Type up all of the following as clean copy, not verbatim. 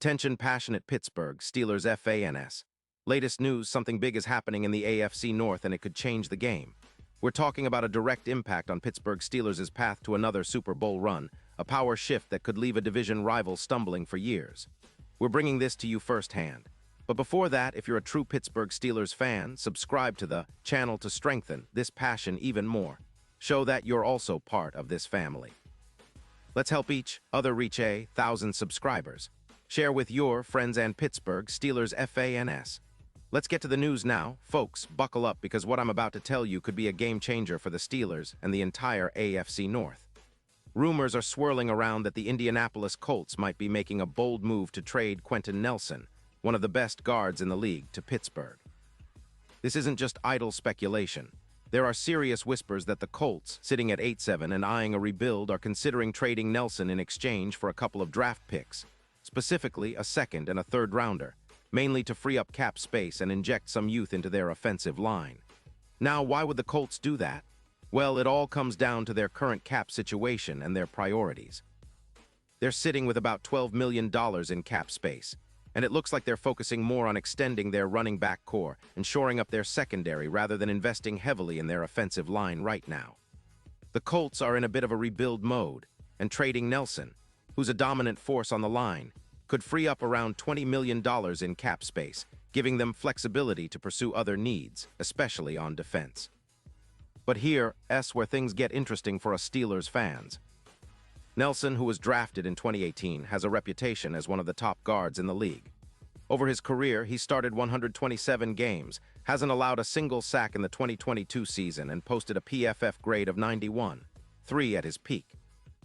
Attention passionate Pittsburgh Steelers fans. Latest news, something big is happening in the AFC North and it could change the game. We're talking about a direct impact on Pittsburgh Steelers' path to another Super Bowl run, a power shift that could leave a division rival stumbling for years. We're bringing this to you firsthand. But before that, if you're a true Pittsburgh Steelers fan, subscribe to the channel to strengthen this passion even more. Show that you're also part of this family. Let's help each other reach 1,000 subscribers. Share with your friends and Pittsburgh Steelers fans. Let's get to the news now. Folks, buckle up because what I'm about to tell you could be a game changer for the Steelers and the entire AFC North. Rumors are swirling around that the Indianapolis Colts might be making a bold move to trade Quenton Nelson, one of the best guards in the league, to Pittsburgh. This isn't just idle speculation. There are serious whispers that the Colts, sitting at 8-7 and eyeing a rebuild, are considering trading Nelson in exchange for a couple of draft picks, specifically a second and a third rounder, mainly to free up cap space and inject some youth into their offensive line. Now, why would the Colts do that? Well, it all comes down to their current cap situation and their priorities. They're sitting with about $12 million in cap space, and it looks like they're focusing more on extending their running back core and shoring up their secondary rather than investing heavily in their offensive line right now. The Colts are in a bit of a rebuild mode, and trading Nelson, who's a dominant force on the line, could free up around $20 million in cap space, giving them flexibility to pursue other needs, especially on defense. But here's where things get interesting for us Steelers fans. Nelson, who was drafted in 2018, has a reputation as one of the top guards in the league. Over his career, he started 127 games, hasn't allowed a single sack in the 2022 season, and posted a PFF grade of 91.3 at his peak.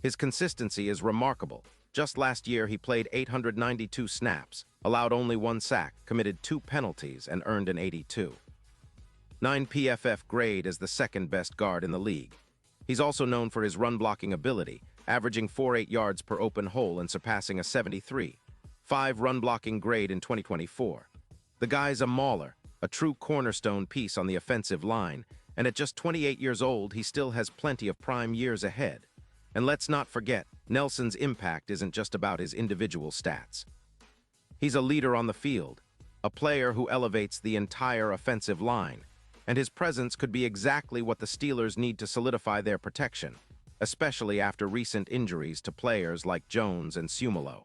His consistency is remarkable. Just last year, he played 892 snaps, allowed only one sack, committed 2 penalties, and earned an 82.9 PFF grade as the second-best guard in the league. He's also known for his run-blocking ability, averaging 4.8 yards per open hole and surpassing a 73.5 run-blocking grade in 2024. The guy's a mauler, a true cornerstone piece on the offensive line, and at just 28 years old, he still has plenty of prime years ahead. And let's not forget, Nelson's impact isn't just about his individual stats. He's a leader on the field, a player who elevates the entire offensive line, and his presence could be exactly what the Steelers need to solidify their protection, especially after recent injuries to players like Jones and Sumalo.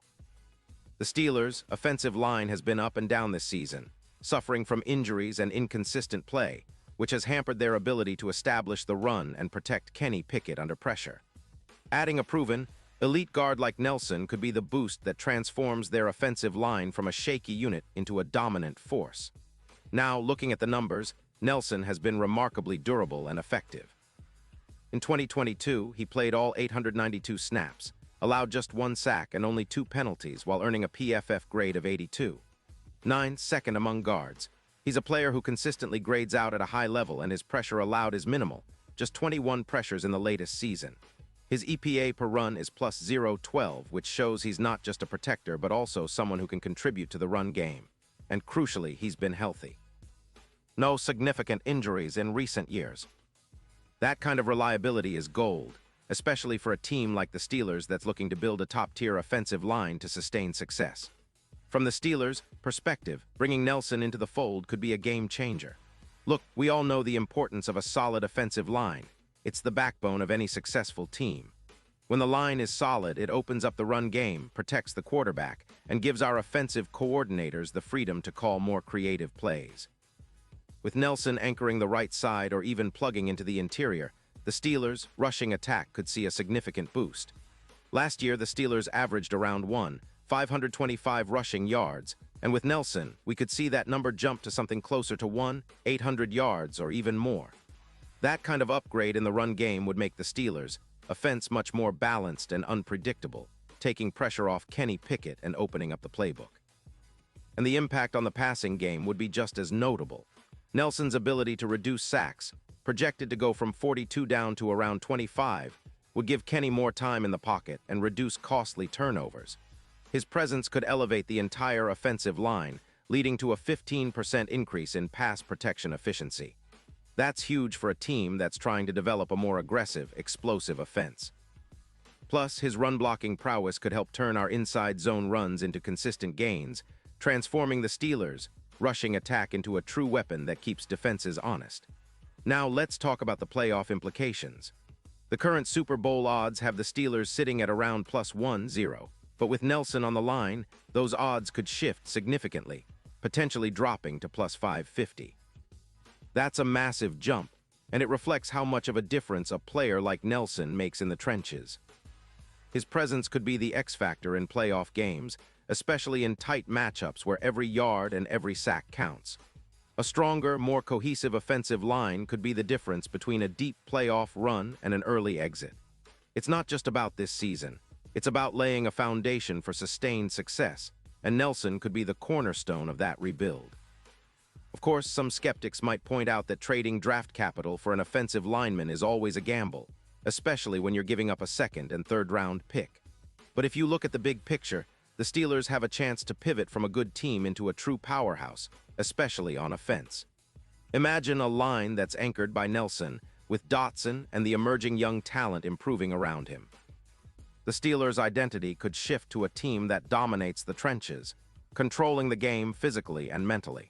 The Steelers' offensive line has been up and down this season, suffering from injuries and inconsistent play, which has hampered their ability to establish the run and protect Kenny Pickett under pressure. Adding a proven, elite guard like Nelson could be the boost that transforms their offensive line from a shaky unit into a dominant force. Now, looking at the numbers, Nelson has been remarkably durable and effective. In 2022, he played all 892 snaps, allowed just 1 sack and only 2 penalties while earning a PFF grade of 82.9, second among guards. He's a player who consistently grades out at a high level, and his pressure allowed is minimal, just 21 pressures in the latest season. His EPA per run is plus 0.12, which shows he's not just a protector but also someone who can contribute to the run game. And crucially, he's been healthy. No significant injuries in recent years. That kind of reliability is gold, especially for a team like the Steelers that's looking to build a top-tier offensive line to sustain success. From the Steelers' perspective, bringing Nelson into the fold could be a game changer. Look, we all know the importance of a solid offensive line. It's the backbone of any successful team. When the line is solid, it opens up the run game, protects the quarterback, and gives our offensive coordinators the freedom to call more creative plays. With Nelson anchoring the right side or even plugging into the interior, the Steelers' rushing attack could see a significant boost. Last year, the Steelers averaged around 525 rushing yards, and with Nelson, we could see that number jump to something closer to 800 yards or even more. That kind of upgrade in the run game would make the Steelers' offense much more balanced and unpredictable, taking pressure off Kenny Pickett and opening up the playbook. And the impact on the passing game would be just as notable. Nelson's ability to reduce sacks, projected to go from 42 down to around 25, would give Kenny more time in the pocket and reduce costly turnovers. His presence could elevate the entire offensive line, leading to a 15% increase in pass protection efficiency. That's huge for a team that's trying to develop a more aggressive, explosive offense. Plus, his run-blocking prowess could help turn our inside zone runs into consistent gains, transforming the Steelers' rushing attack into a true weapon that keeps defenses honest. Now let's talk about the playoff implications. The current Super Bowl odds have the Steelers sitting at around +1-0, but with Nelson on the line, those odds could shift significantly, potentially dropping to +550. That's a massive jump, and it reflects how much of a difference a player like Nelson makes in the trenches. His presence could be the X factor in playoff games, especially in tight matchups where every yard and every sack counts. A stronger, more cohesive offensive line could be the difference between a deep playoff run and an early exit. It's not just about this season. It's about laying a foundation for sustained success, and Nelson could be the cornerstone of that rebuild. Of course, some skeptics might point out that trading draft capital for an offensive lineman is always a gamble, especially when you're giving up a second and third-round pick. But if you look at the big picture, the Steelers have a chance to pivot from a good team into a true powerhouse, especially on offense. Imagine a line that's anchored by Nelson, with Dotson and the emerging young talent improving around him. The Steelers' identity could shift to a team that dominates the trenches, controlling the game physically and mentally.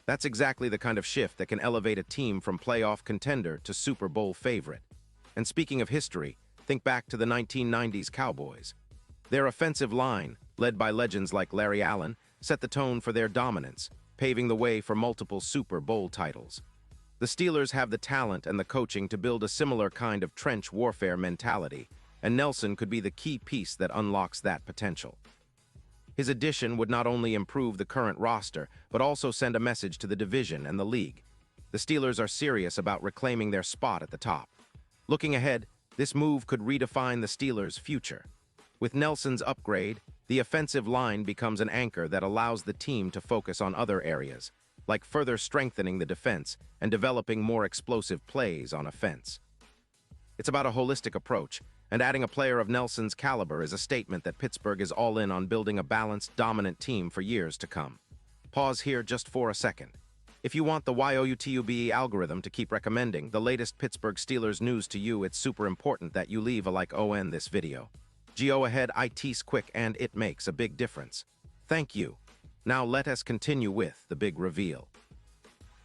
That's exactly the kind of shift that can elevate a team from playoff contender to Super Bowl favorite. And speaking of history, think back to the 1990s Cowboys. Their offensive line, led by legends like Larry Allen, set the tone for their dominance, paving the way for multiple Super Bowl titles. The Steelers have the talent and the coaching to build a similar kind of trench warfare mentality, and Nelson could be the key piece that unlocks that potential. His addition would not only improve the current roster, but also send a message to the division and the league. The Steelers are serious about reclaiming their spot at the top. Looking ahead, this move could redefine the Steelers' future. With Nelson's upgrade, the offensive line becomes an anchor that allows the team to focus on other areas, like further strengthening the defense and developing more explosive plays on offense. It's about a holistic approach, and adding a player of Nelson's caliber is a statement that Pittsburgh is all in on building a balanced, dominant team for years to come. Pause here just for a second. If you want the YOUTUBE algorithm to keep recommending the latest Pittsburgh Steelers news to you, it's super important that you leave a like on this video. Go ahead, it's quick and it makes a big difference. Thank you. Now let us continue with the big reveal.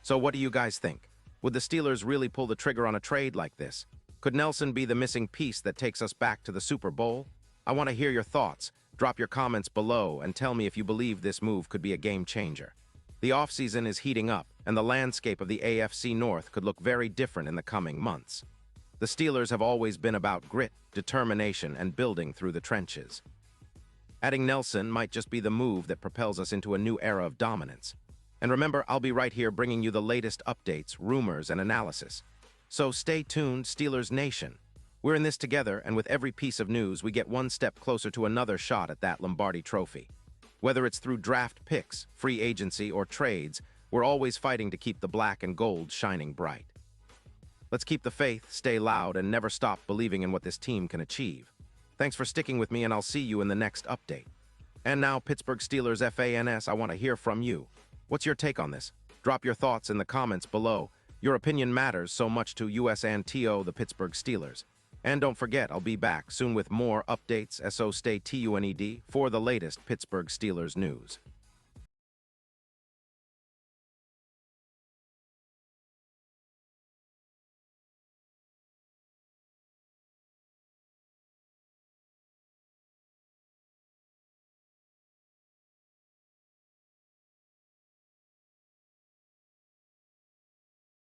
So what do you guys think? Would the Steelers really pull the trigger on a trade like this? Could Nelson be the missing piece that takes us back to the Super Bowl? I want to hear your thoughts. Drop your comments below and tell me if you believe this move could be a game changer. The offseason is heating up, and the landscape of the AFC North could look very different in the coming months. The Steelers have always been about grit, determination, and building through the trenches. Adding Nelson might just be the move that propels us into a new era of dominance. And remember, I'll be right here bringing you the latest updates, rumors, and analysis. So stay tuned, Steelers Nation. We're in this together, and with every piece of news, we get one step closer to another shot at that Lombardi Trophy. Whether it's through draft picks, free agency, or trades, we're always fighting to keep the black and gold shining bright. Let's keep the faith, stay loud, and never stop believing in what this team can achieve. Thanks for sticking with me, and I'll see you in the next update. And now, Pittsburgh Steelers fans, I want to hear from you. What's your take on this? Drop your thoughts in the comments below. Your opinion matters so much to us and TO, the Pittsburgh Steelers. And don't forget, I'll be back soon with more updates, so stay tuned for the latest Pittsburgh Steelers news.